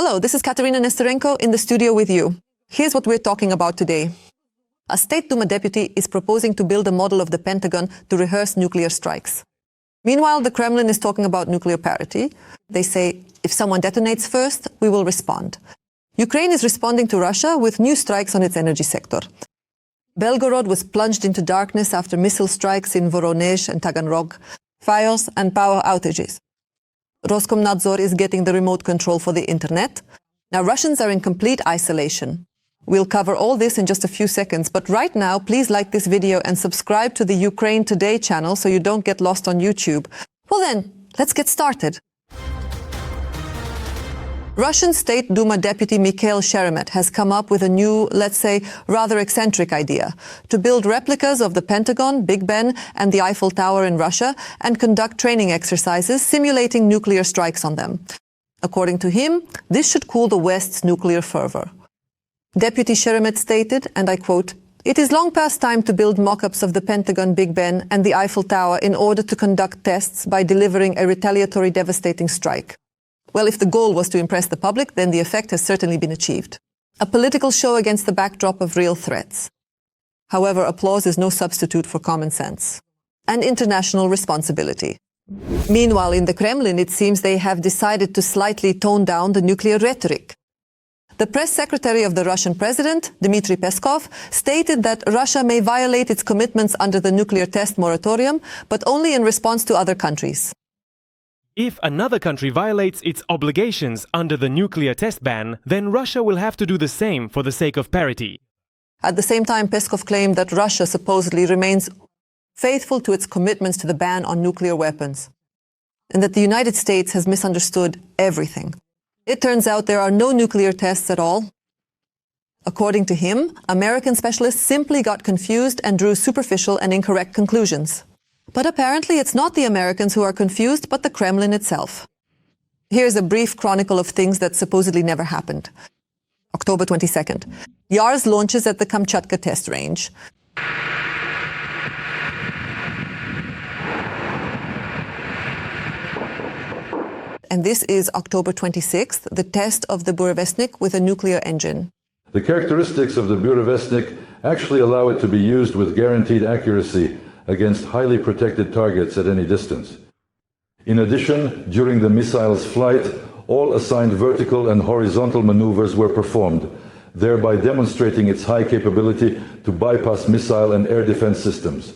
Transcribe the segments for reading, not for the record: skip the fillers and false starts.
Hello, this is Katerina Nesterenko in the studio with you. Here's what we're talking about today. A State Duma deputy is proposing to build a model of the Pentagon to rehearse nuclear strikes. Meanwhile, the Kremlin is talking about nuclear parity. They say, if someone detonates first, we will respond. Ukraine is responding to Russia with new strikes on its energy sector. Belgorod was plunged into darkness after missile strikes in Voronezh and Taganrog, fires and power outages. Roskomnadzor is getting the remote control for the internet. Now Russians are in complete isolation. We'll cover all this in just a few seconds, but right now, please like this video and subscribe to the Ukraine Today channel so you don't get lost on YouTube. Well then, let's get started. Russian State Duma Deputy Mikhail Sheremet has come up with a new, let's say, rather eccentric idea to build replicas of the Pentagon, Big Ben, and the Eiffel Tower in Russia and conduct training exercises simulating nuclear strikes on them. According to him, this should cool the West's nuclear fervor. Deputy Sheremet stated, and I quote, "It is long past time to build mock-ups of the Pentagon, Big Ben, and the Eiffel Tower in order to conduct tests by delivering a retaliatory devastating strike." Well, if the goal was to impress the public, then the effect has certainly been achieved. A political show against the backdrop of real threats. However, applause is no substitute for common sense and international responsibility. Meanwhile, in the Kremlin, it seems they have decided to slightly tone down the nuclear rhetoric. The press secretary of the Russian president, Dmitry Peskov, stated that Russia may violate its commitments under the nuclear test moratorium, but only in response to other countries. If another country violates its obligations under the nuclear test ban, then Russia will have to do the same for the sake of parity. At the same time, Peskov claimed that Russia supposedly remains faithful to its commitments to the ban on nuclear weapons, and that the United States has misunderstood everything. It turns out there are no nuclear tests at all. According to him, American specialists simply got confused and drew superficial and incorrect conclusions. But apparently it's not the Americans who are confused, but the Kremlin itself. Here's a brief chronicle of things that supposedly never happened. October 22nd. Yars launches at the Kamchatka test range. And this is October 26th, the test of the Burevestnik with a nuclear engine. The characteristics of the Burevestnik actually allow it to be used with guaranteed accuracy against highly protected targets at any distance. In addition, during the missile's flight, all assigned vertical and horizontal maneuvers were performed, thereby demonstrating its high capability to bypass missile and air defense systems.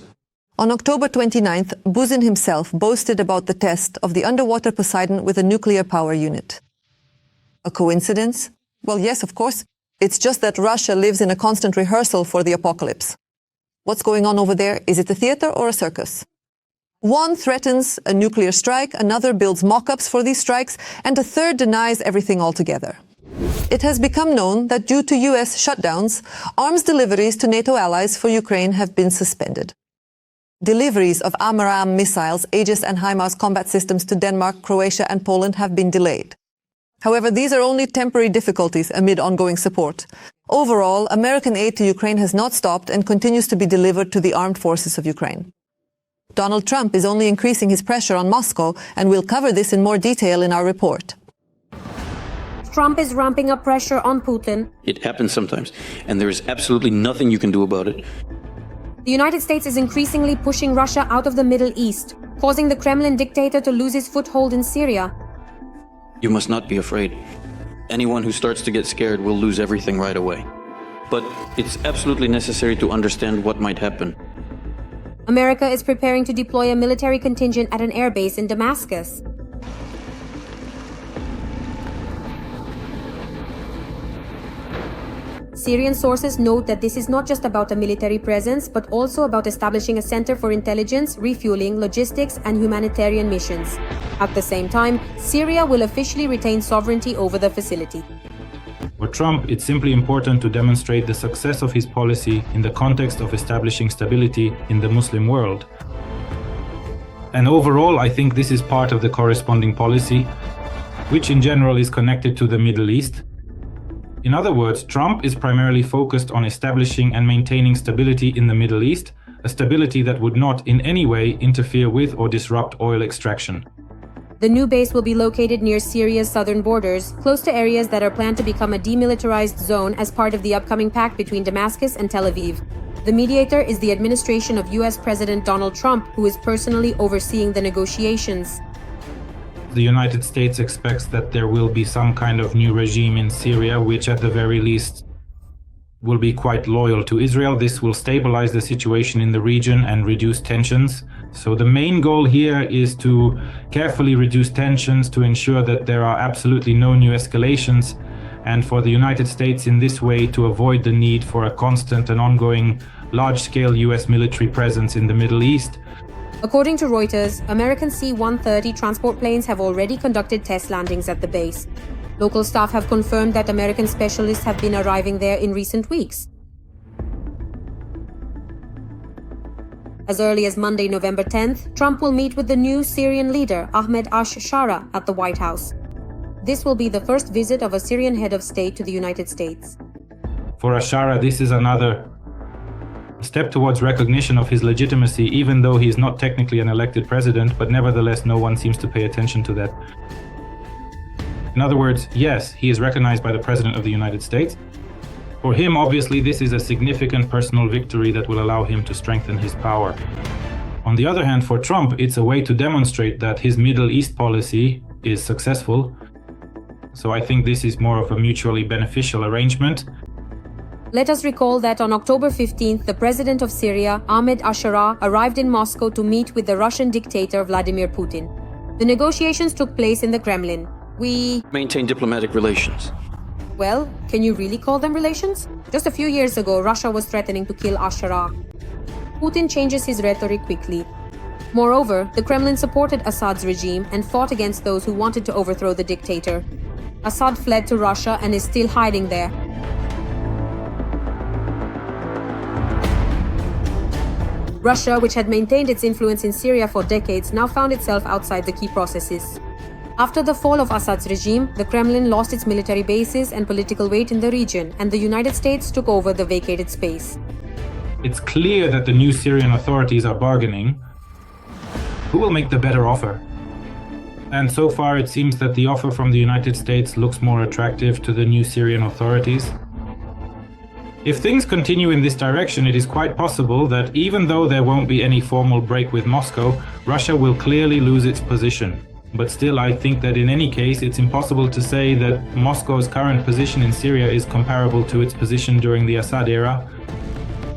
On October 29th, Buzyn himself boasted about the test of the underwater Poseidon with a nuclear power unit. A coincidence? Well, yes, of course. It's just that Russia lives in a constant rehearsal for the apocalypse. What's going on over there? Is it a theater or a circus? One threatens a nuclear strike, another builds mock-ups for these strikes, and a third denies everything altogether. It has become known that due to US shutdowns, arms deliveries to NATO allies for Ukraine have been suspended. Deliveries of AMRAAM missiles, Aegis and HIMARS combat systems to Denmark, Croatia and Poland have been delayed. However, these are only temporary difficulties amid ongoing support. Overall, American aid to Ukraine has not stopped and continues to be delivered to the armed forces of Ukraine. Donald Trump is only increasing his pressure on Moscow, and we'll cover this in more detail in our report. Trump is ramping up pressure on Putin. It happens sometimes, and there is absolutely nothing you can do about it. The United States is increasingly pushing Russia out of the Middle East, causing the Kremlin dictator to lose his foothold in Syria. You must not be afraid. Anyone who starts to get scared will lose everything right away. But it's absolutely necessary to understand what might happen. America is preparing to deploy a military contingent at an airbase in Damascus. Syrian sources note that this is not just about a military presence, but also about establishing a center for intelligence, refueling, logistics, and humanitarian missions. At the same time, Syria will officially retain sovereignty over the facility. For Trump, it's simply important to demonstrate the success of his policy in the context of establishing stability in the Muslim world. And overall, I think this is part of the corresponding policy, which in general is connected to the Middle East. In other words, Trump is primarily focused on establishing and maintaining stability in the Middle East, a stability that would not in any way interfere with or disrupt oil extraction. The new base will be located near Syria's southern borders, close to areas that are planned to become a demilitarized zone as part of the upcoming pact between Damascus and Tel Aviv. The mediator is the administration of US President Donald Trump, who is personally overseeing the negotiations. The United States expects that there will be some kind of new regime in Syria, which at the very least will be quite loyal to Israel. This will stabilize the situation in the region and reduce tensions. So the main goal here is to carefully reduce tensions to ensure that there are absolutely no new escalations, and for the United States in this way to avoid the need for a constant and ongoing large-scale US military presence in the Middle East. According to Reuters, American C-130 transport planes have already conducted test landings at the base. Local staff have confirmed that American specialists have been arriving there in recent weeks. As early as Monday, November 10th, Trump will meet with the new Syrian leader, Ahmed al-Shara, at the White House. This will be the first visit of a Syrian head of state to the United States. For al-Shara, this is another step towards recognition of his legitimacy, even though he is not technically an elected president, but nevertheless no one seems to pay attention to that. In other words, yes, he is recognized by the President of the United States. For him, obviously, this is a significant personal victory that will allow him to strengthen his power. On the other hand, for Trump, it's a way to demonstrate that his Middle East policy is successful. So I think this is more of a mutually beneficial arrangement. Let us recall that on October 15th, the president of Syria, Ahmed al-Shara, arrived in Moscow to meet with the Russian dictator Vladimir Putin. The negotiations took place in the Kremlin. We maintain diplomatic relations. Well, can you really call them relations? Just a few years ago, Russia was threatening to kill al-Shara. Putin changes his rhetoric quickly. Moreover, the Kremlin supported Assad's regime and fought against those who wanted to overthrow the dictator. Assad fled to Russia and is still hiding there. Russia, which had maintained its influence in Syria for decades, now found itself outside the key processes. After the fall of Assad's regime, the Kremlin lost its military bases and political weight in the region, and the United States took over the vacated space. It's clear that the new Syrian authorities are bargaining. Who will make the better offer? And so far it seems that the offer from the United States looks more attractive to the new Syrian authorities. If things continue in this direction, it is quite possible that even though there won't be any formal break with Moscow, Russia will clearly lose its position. But still, I think that in any case, it's impossible to say that Moscow's current position in Syria is comparable to its position during the Assad era.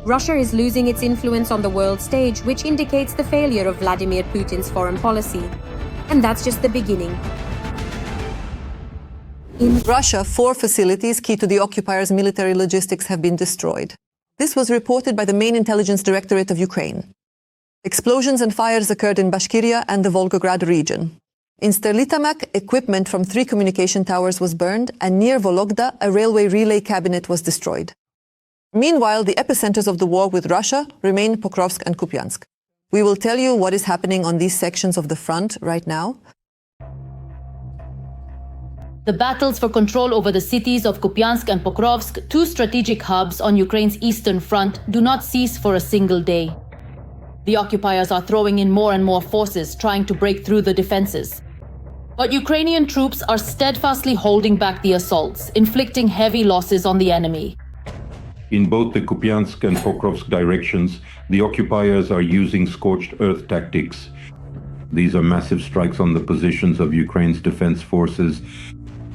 Russia is losing its influence on the world stage, which indicates the failure of Vladimir Putin's foreign policy. And that's just the beginning. In Russia, 4 facilities key to the occupiers' military logistics have been destroyed. This was reported by the main intelligence directorate of Ukraine. Explosions and fires occurred in Bashkiria and the Volgograd region. In Sterlitamak, equipment from 3 communication towers was burned, and near Vologda, a railway relay cabinet was destroyed. Meanwhile, the epicenters of the war with Russia remain Pokrovsk and Kupiansk. We will tell you what is happening on these sections of the front right now. The battles for control over the cities of Kupiansk and Pokrovsk, 2 strategic hubs on Ukraine's eastern front, do not cease for a single day. The occupiers are throwing in more and more forces, trying to break through the defenses. But Ukrainian troops are steadfastly holding back the assaults, inflicting heavy losses on the enemy. In both the Kupiansk and Pokrovsk directions, the occupiers are using scorched earth tactics. These are massive strikes on the positions of Ukraine's defense forces,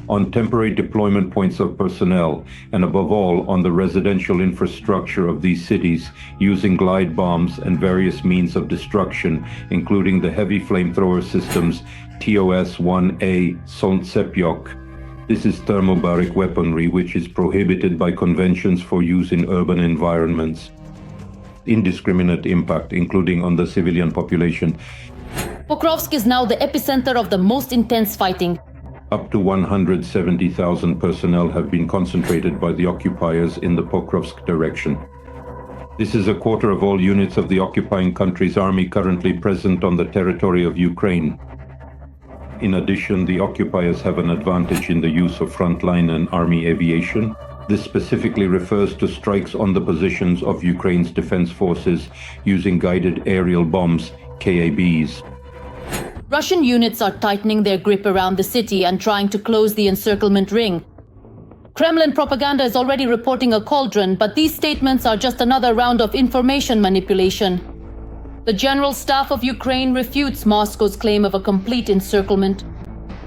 on temporary deployment points of personnel, and above all on the residential infrastructure of these cities, using glide bombs and various means of destruction, including the heavy flamethrower systems TOS-1A Solntsepyok. This is thermobaric weaponry which is prohibited by conventions for use in urban environments. Indiscriminate impact, including on the civilian population. Pokrovsk is now the epicenter of the most intense fighting. Up to 170,000 personnel have been concentrated by the occupiers in the Pokrovsk direction. This is a quarter of all units of the occupying country's army currently present on the territory of Ukraine. In addition, the occupiers have an advantage in the use of frontline and army aviation. This specifically refers to strikes on the positions of Ukraine's defense forces using guided aerial bombs, KABs. Russian units are tightening their grip around the city and trying to close the encirclement ring. Kremlin propaganda is already reporting a cauldron, but these statements are just another round of information manipulation. The General Staff of Ukraine refutes Moscow's claim of a complete encirclement.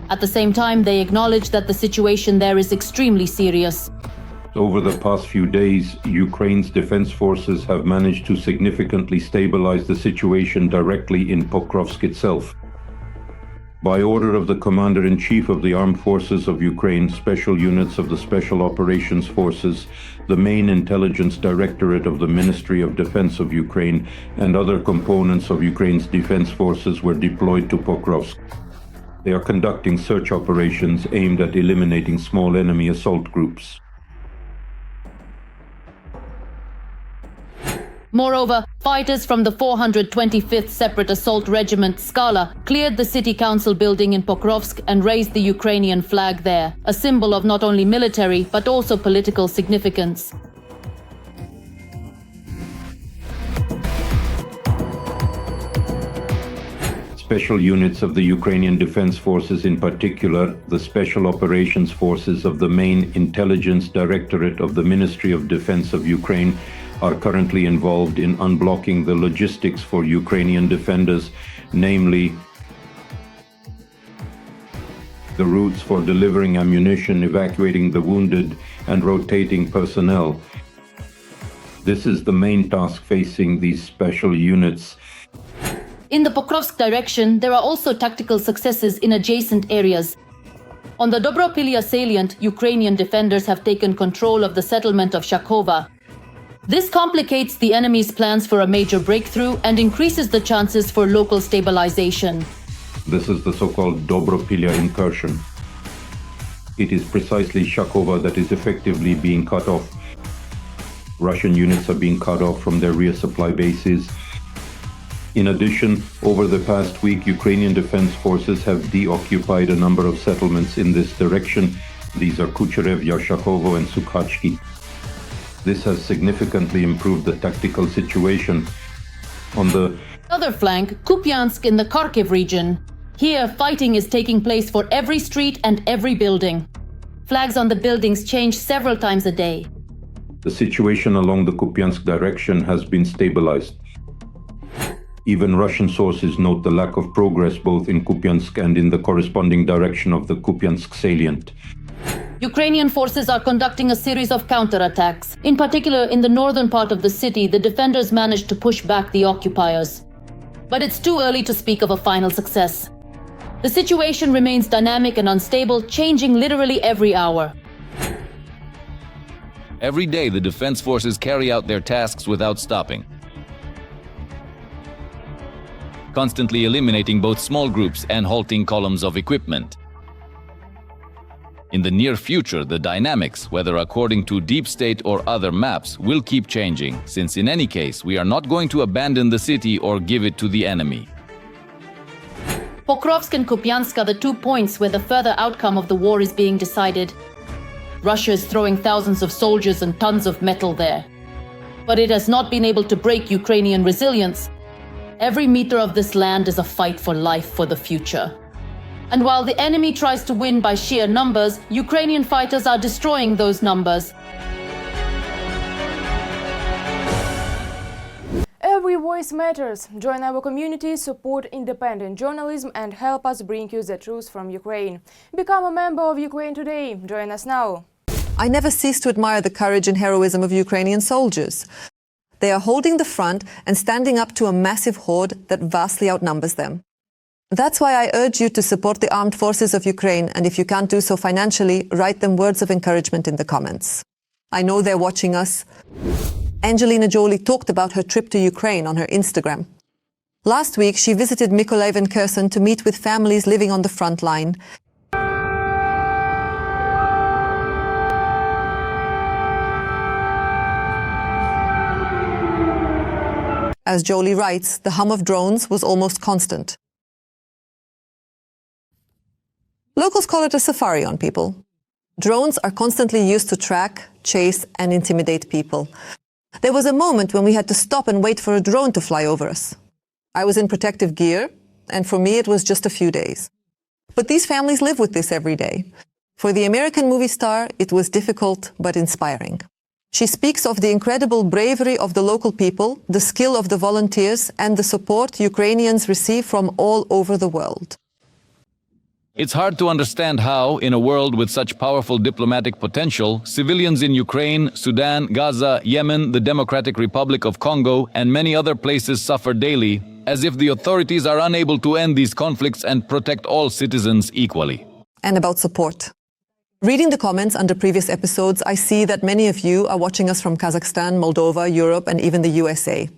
At the same time, they acknowledge that the situation there is extremely serious. Over the past few days, Ukraine's defense forces have managed to significantly stabilize the situation directly in Pokrovsk itself. By order of the Commander-in-Chief of the Armed Forces of Ukraine, special units of the Special Operations Forces, the main intelligence directorate of the Ministry of Defense of Ukraine, and other components of Ukraine's defense forces were deployed to Pokrovsk. They are conducting search operations aimed at eliminating small enemy assault groups. Moreover, fighters from the 425th Separate Assault Regiment Skala cleared the city council building in Pokrovsk and raised the Ukrainian flag there, a symbol of not only military but also political significance. Special units of the Ukrainian Defense Forces, in particular, the Special Operations Forces of the main Intelligence Directorate of the Ministry of Defense of Ukraine, are currently involved in unblocking the logistics for Ukrainian defenders, namely the routes for delivering ammunition, evacuating the wounded, and rotating personnel. This is the main task facing these special units. In the Pokrovsk direction, there are also tactical successes in adjacent areas. On the Dobropilya salient, Ukrainian defenders have taken control of the settlement of Shakova. This complicates the enemy's plans for a major breakthrough and increases the chances for local stabilization. This is the so-called Dobropilya incursion. It is precisely Shakova that is effectively being cut off. Russian units are being cut off from their rear supply bases. In addition, over the past week, Ukrainian defense forces have deoccupied a number of settlements in this direction. These are Kucherev, Yarshakovo, and Sukhachki. This has significantly improved the tactical situation. On the other flank, Kupiansk in the Kharkiv region. Here, fighting is taking place for every street and every building. Flags on the buildings change several times a day. The situation along the Kupiansk direction has been stabilized. Even Russian sources note the lack of progress both in Kupiansk and in the corresponding direction of the Kupiansk salient. Ukrainian forces are conducting a series of counterattacks. In particular, in the northern part of the city, the defenders managed to push back the occupiers. But it's too early to speak of a final success. The situation remains dynamic and unstable, changing literally every hour. Every day, the defense forces carry out their tasks without stopping, constantly eliminating both small groups and halting columns of equipment. In the near future, the dynamics, whether according to deep state or other maps, will keep changing, since in any case, we are not going to abandon the city or give it to the enemy. Pokrovsk and Kupiansk are the 2 points where the further outcome of the war is being decided. Russia is throwing thousands of soldiers and tons of metal there. But it has not been able to break Ukrainian resilience. Every meter of this land is a fight for life for the future. And while the enemy tries to win by sheer numbers, Ukrainian fighters are destroying those numbers. Every voice matters. Join our community, support independent journalism, and help us bring you the truth from Ukraine. Become a member of Ukraine Today. Join us now. I never cease to admire the courage and heroism of Ukrainian soldiers. They are holding the front and standing up to a massive horde that vastly outnumbers them. That's why I urge you to support the armed forces of Ukraine, and if you can't do so financially, write them words of encouragement in the comments. I know they're watching us. Angelina Jolie talked about her trip to Ukraine on her Instagram. Last week, she visited Mykolaiv and Kherson to meet with families living on the front line. As Jolie writes, the hum of drones was almost constant. Locals call it a safari on people. Drones are constantly used to track, chase, and intimidate people. There was a moment when we had to stop and wait for a drone to fly over us. I was in protective gear, and for me it was just a few days. But these families live with this every day. For the American movie star, it was difficult but inspiring. She speaks of the incredible bravery of the local people, the skill of the volunteers, and the support Ukrainians receive from all over the world. It's hard to understand how, in a world with such powerful diplomatic potential, civilians in Ukraine, Sudan, Gaza, Yemen, the Democratic Republic of Congo, and many other places suffer daily, as if the authorities are unable to end these conflicts and protect all citizens equally. And about support. Reading the comments under previous episodes, I see that many of you are watching us from Kazakhstan, Moldova, Europe, and even the USA.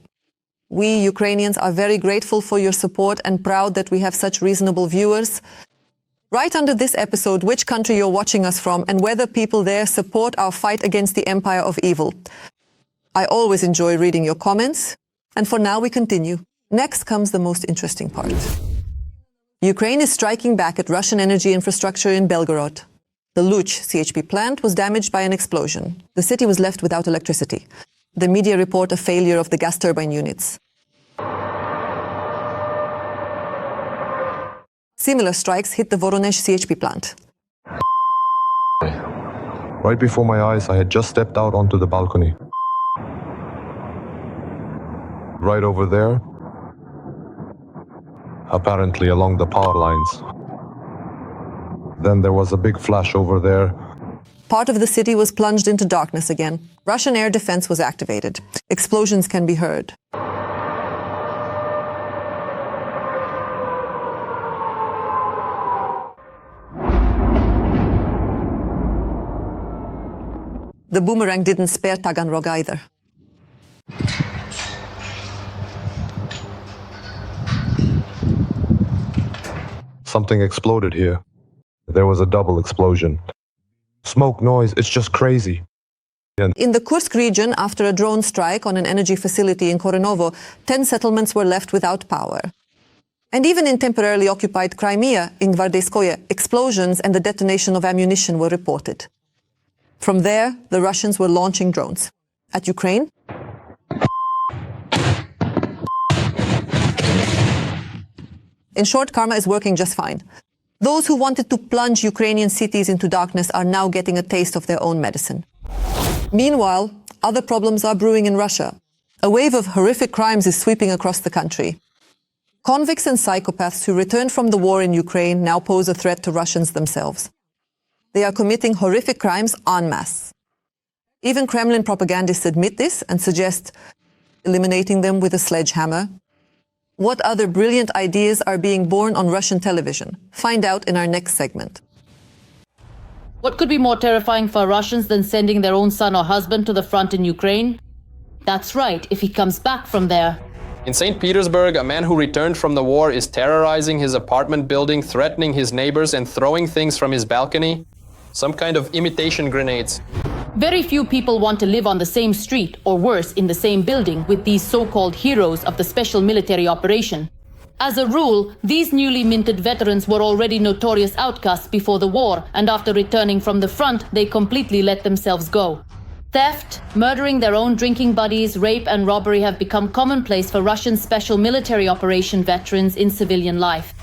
We Ukrainians are very grateful for your support and proud that we have such reasonable viewers. Write under this episode which country you're watching us from and whether people there support our fight against the empire of evil. I always enjoy reading your comments. And for now, we continue. Next comes the most interesting part. Ukraine is striking back at Russian energy infrastructure in Belgorod. The Luch CHP plant was damaged by an explosion. The city was left without electricity. The media report a failure of the gas turbine units. Similar strikes hit the Voronezh CHP plant. Right before my eyes, I had just stepped out onto the balcony. Right over there, apparently along the power lines. Then there was a big flash over there. Part of the city was plunged into darkness again. Russian air defense was activated. Explosions can be heard. The boomerang didn't spare Taganrog either. Something exploded here. There was a double explosion. Smoke, noise, it's just crazy. In the Kursk region, after a drone strike on an energy facility in Korenovo, 10 settlements were left without power. And even in temporarily occupied Crimea, in Gvardeyskoye, explosions and the detonation of ammunition were reported. From there, the Russians were launching drones. At Ukraine, in short, karma is working just fine. Those who wanted to plunge Ukrainian cities into darkness are now getting a taste of their own medicine. Meanwhile, other problems are brewing in Russia. A wave of horrific crimes is sweeping across the country. Convicts and psychopaths who returned from the war in Ukraine now pose a threat to Russians themselves. They are committing horrific crimes en masse. Even Kremlin propagandists admit this and suggest eliminating them with a sledgehammer. What other brilliant ideas are being born on Russian television? Find out in our next segment. What could be more terrifying for Russians than sending their own son or husband to the front in Ukraine? That's right, if he comes back from there. In St. Petersburg, a man who returned from the war is terrorizing his apartment building, threatening his neighbors and throwing things from his balcony. Some kind of imitation grenades. Very few people want to live on the same street, or worse, in the same building with these so-called heroes of the special military operation. As a rule, these newly minted veterans were already notorious outcasts before the war, and after returning from the front, they completely let themselves go. Theft, murdering their own drinking buddies, rape and robbery have become commonplace for Russian special military operation veterans in civilian life.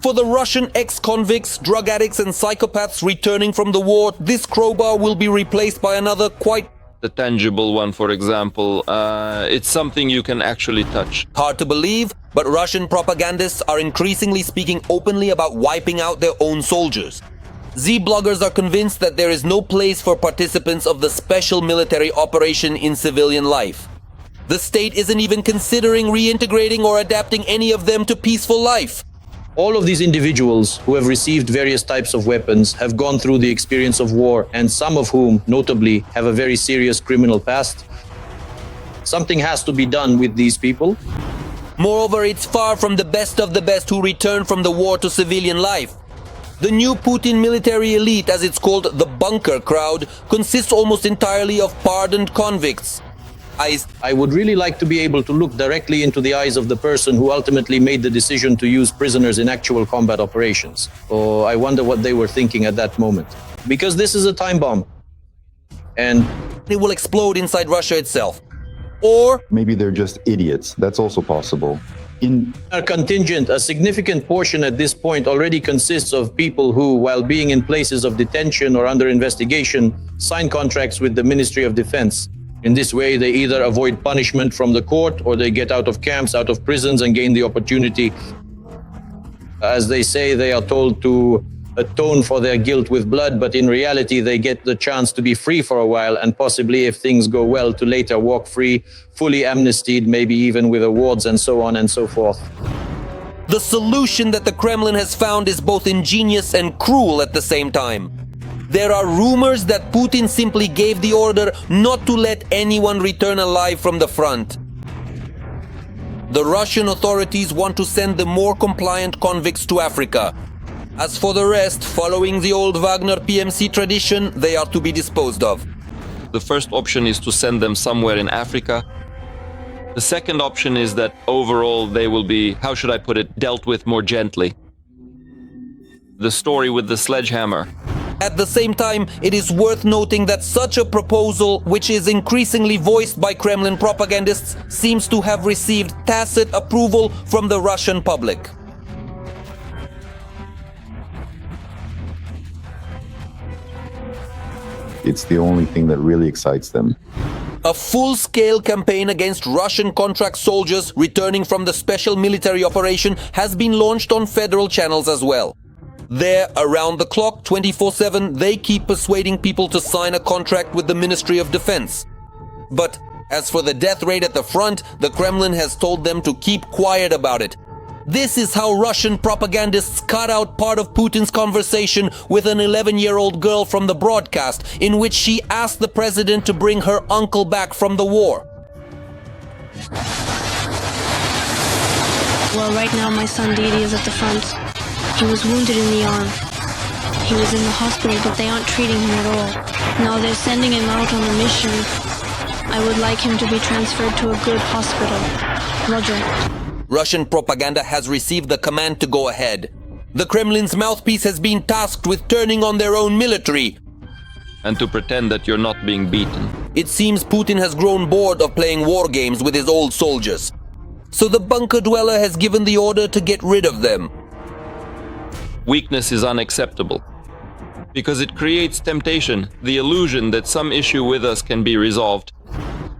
For the Russian ex-convicts, drug addicts and psychopaths returning from the war, this crowbar will be replaced by another quite the tangible one, for example. It's something you can actually touch. Hard to believe, but Russian propagandists are increasingly speaking openly about wiping out their own soldiers. Z-bloggers are convinced that there is no place for participants of the special military operation in civilian life. The state isn't even considering reintegrating or adapting any of them to peaceful life. All of these individuals who have received various types of weapons have gone through the experience of war, and some of whom, notably, have a very serious criminal past. Something has to be done with these people. Moreover, it's far from the best of the best who return from the war to civilian life. The new Putin military elite, as it's called, the bunker crowd, consists almost entirely of pardoned convicts. I would really like to be able to look directly into the eyes of the person who ultimately made the decision to use prisoners in actual combat operations. Oh, I wonder what they were thinking at that moment. Because this is a time bomb. and it will explode inside Russia itself. Or maybe they're just idiots. That's also possible. In our contingent, a significant portion at this point already consists of people who, while being in places of detention or under investigation, sign contracts with the Ministry of Defense. In this way, they either avoid punishment from the court or they get out of camps, out of prisons, and gain the opportunity. As they say, they are told to atone for their guilt with blood, but in reality, they get the chance to be free for a while and possibly, if things go well, to later walk free, fully amnestied, maybe even with awards and so on and so forth. the solution that the Kremlin has found is both ingenious and cruel at the same time. There are rumors that Putin simply gave the order not to let anyone return alive from the front. The Russian authorities want to send the more compliant convicts to Africa. As for the rest, following the old Wagner PMC tradition, they are to be disposed of. The first option is to send them somewhere in Africa. The second option is that overall they will be, how should I put it, dealt with more gently. The story with the sledgehammer. At the same time, it is worth noting that such a proposal, which is increasingly voiced by Kremlin propagandists, seems to have received tacit approval from the Russian public. It's the only thing that really excites them. A full-scale campaign against Russian contract soldiers returning from the special military operation has been launched on federal channels as well. There, around the clock, 24/7, they keep persuading people to sign a contract with the Ministry of Defense. But as for the death rate at the front, the Kremlin has told them to keep quiet about it. This is how Russian propagandists cut out part of Putin's conversation with an 11-year-old girl from the broadcast, in which she asked the president to bring her uncle back from the war. Well, right now my son Didi is at the front. He was wounded in the arm. He was in the hospital, but they aren't treating him at all. Now they're sending him out on a mission. I would like him to be transferred to a good hospital. Roger. Russian propaganda has received the command to go ahead. The Kremlin's mouthpiece has been tasked with turning on their own military. And to pretend that you're not being beaten. It seems Putin has grown bored of playing war games with his old soldiers. So the bunker dweller has given the order to get rid of them. Weakness is unacceptable. Because it creates temptation, the illusion that some issue with us can be resolved.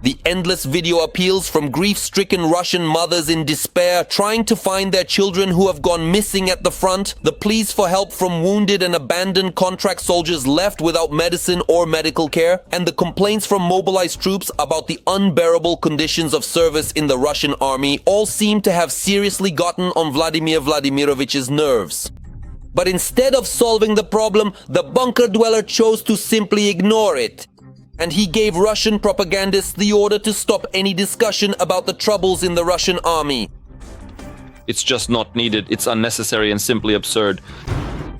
The endless video appeals from grief-stricken Russian mothers in despair trying to find their children who have gone missing at the front, the pleas for help from wounded and abandoned contract soldiers left without medicine or medical care, and the complaints from mobilized troops about the unbearable conditions of service in the Russian army all seem to have seriously gotten on Vladimir Vladimirovich's nerves. But instead of solving the problem, the bunker dweller chose to simply ignore it. And he gave Russian propagandists the order to stop any discussion about the troubles in the Russian army. It's just not needed. It's unnecessary and simply absurd.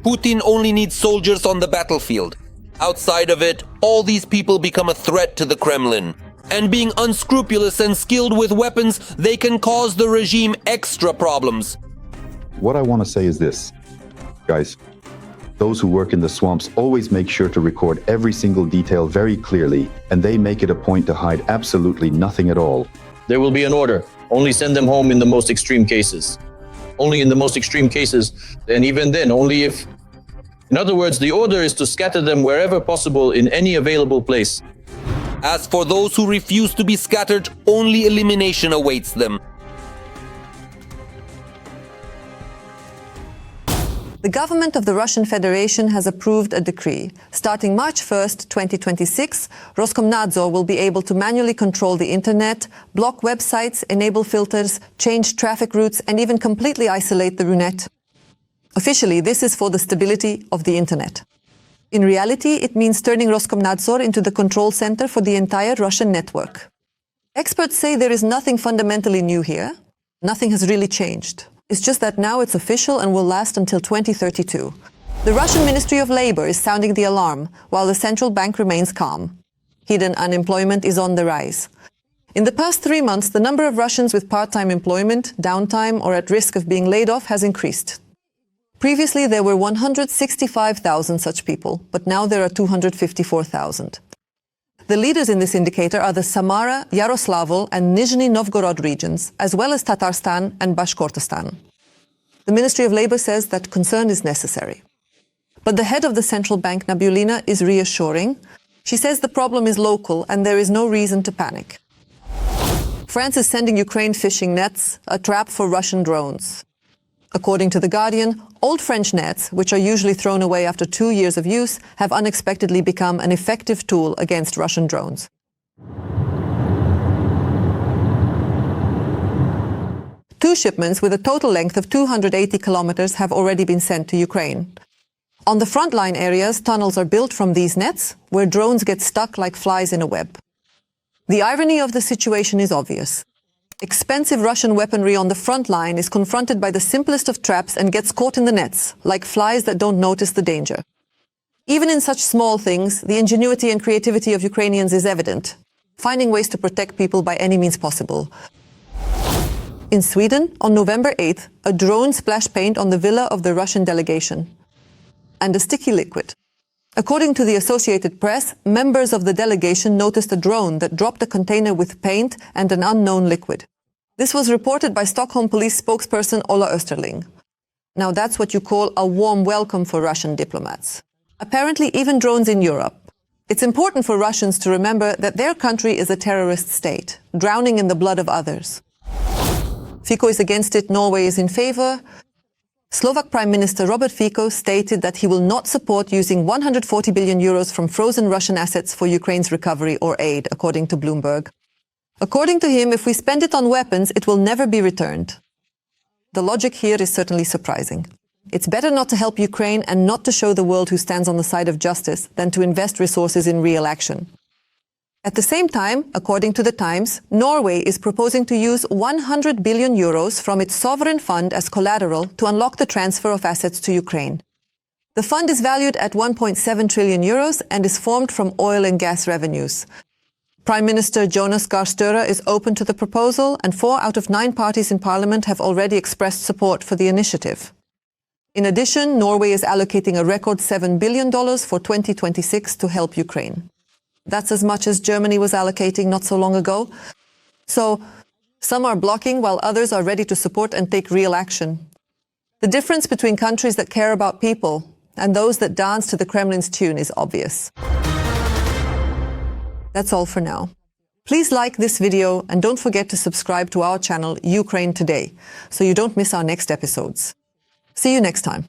Putin only needs soldiers on the battlefield. Outside of it, all these people become a threat to the Kremlin. And being unscrupulous and skilled with weapons, they can cause the regime extra problems. What I want to say is this, guys. Those who work in the swamps always make sure to record every single detail very clearly, and they make it a point to hide absolutely nothing at all. There will be an order. Only send them home in the most extreme cases. Only in the most extreme cases, and even then, only if... In other words, the order is to scatter them wherever possible in any available place. As for those who refuse to be scattered, only elimination awaits them. The government of the Russian Federation has approved a decree. Starting March 1st, 2026, Roskomnadzor will be able to manually control the internet, block websites, enable filters, change traffic routes, and even completely isolate the Runet. Officially, this is for the stability of the internet. In reality, it means turning Roskomnadzor into the control center for the entire Russian network. Experts say there is nothing fundamentally new here. Nothing has really changed. It's just that now it's official and will last until 2032. The Russian Ministry of Labor is sounding the alarm, while the central bank remains calm. Hidden unemployment is on the rise. In the past 3 months, the number of Russians with part-time employment, downtime, or at risk of being laid off has increased. Previously, there were 165,000 such people, but now there are 254,000. The leaders in this indicator are the Samara, Yaroslavl and Nizhny Novgorod regions, as well as Tatarstan and Bashkortostan. The Ministry of Labour says that concern is necessary. But the head of the central bank, Nabiullina, is reassuring. She says the problem is local and there is no reason to panic. France is sending Ukraine fishing nets, a trap for Russian drones. According to The Guardian, old French nets, which are usually thrown away after 2 years of use, have unexpectedly become an effective tool against Russian drones. Two shipments with a total length of 280 kilometers have already been sent to Ukraine. On the frontline areas, tunnels are built from these nets, where drones get stuck like flies in a web. The irony of the situation is obvious. Expensive Russian weaponry on the front line is confronted by the simplest of traps and gets caught in the nets, like flies that don't notice the danger. Even in such small things, the ingenuity and creativity of Ukrainians is evident, finding ways to protect people by any means possible. In Sweden, on November 8th, a drone splashed paint on the villa of the Russian delegation, and a sticky liquid. According to the Associated Press, members of the delegation noticed a drone that dropped a container with paint and an unknown liquid. This was reported by Stockholm police spokesperson Ola Österling. Now that's what you call a warm welcome for Russian diplomats. Apparently even drones in Europe. It's important for Russians to remember that their country is a terrorist state, drowning in the blood of others. Fico is against it, Norway is in favor. Slovak Prime Minister Robert Fico stated that he will not support using 140 billion euros from frozen Russian assets for Ukraine's recovery or aid, according to Bloomberg. According to him, if we spend it on weapons, it will never be returned. The logic here is certainly surprising. It's better not to help Ukraine and not to show the world who stands on the side of justice than to invest resources in real action. At the same time, according to The Times, Norway is proposing to use 100 billion euros from its sovereign fund as collateral to unlock the transfer of assets to Ukraine. The fund is valued at 1.7 trillion euros and is formed from oil and gas revenues. Prime Minister Jonas Gahr Støre is open to the proposal, and 4 out of 9 parties in parliament have already expressed support for the initiative. In addition, Norway is allocating a record $7 billion for 2026 to help Ukraine. That's as much as Germany was allocating not so long ago. So, some are blocking while others are ready to support and take real action. The difference between countries that care about people and those that dance to the Kremlin's tune is obvious. That's all for now. Please like this video and don't forget to subscribe to our channel Ukraine Today so you don't miss our next episodes. See you next time.